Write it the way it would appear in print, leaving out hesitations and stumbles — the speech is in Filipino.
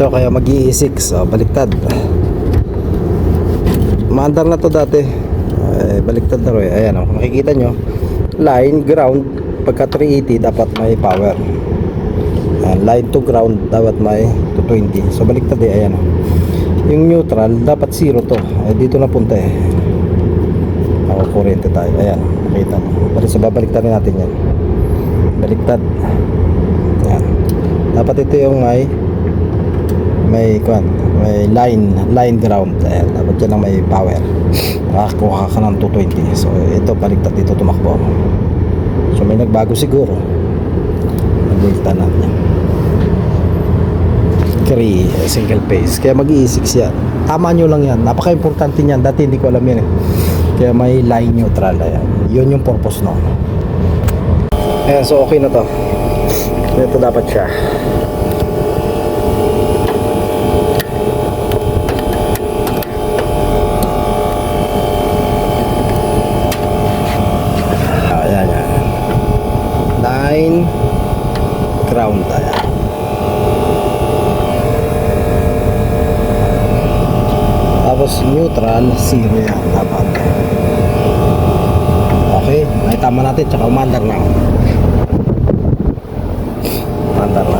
Ito kaya mag-i6, baliktad. Maandar na to dati, baliktad na rin. Ayan, makikita nyo, line, ground. Pagka 380 dapat may power. Line to ground dapat may 220. So baliktad ayan. Yung neutral dapat 0 to. Dito na punta ako kuryente tayo. Ayan, makita mo. So babaliktad natin yan. Baliktad. Ayan. Dapat ito yung may line ground. Ayan, dapat yan ang may power. Makakuha ka ng 220. So ito baliktad, dito tumakbo. So may nagbago siguro. Baliktad natin. Carry, single phase. Kaya mag-i6 yan. Tama nyo lang yan. Napaka-importante niyan. Dati hindi ko alam yan Kaya may line neutral. Ayan. Yun yung purpose no. Ayan, so okay na to. Ito dapat siya. Ayan, yan. Line ground. Ayan. Tapos neutral, 0 yan dapat. Okay, nakitama natin. Tsaka umandar na. Umandar na.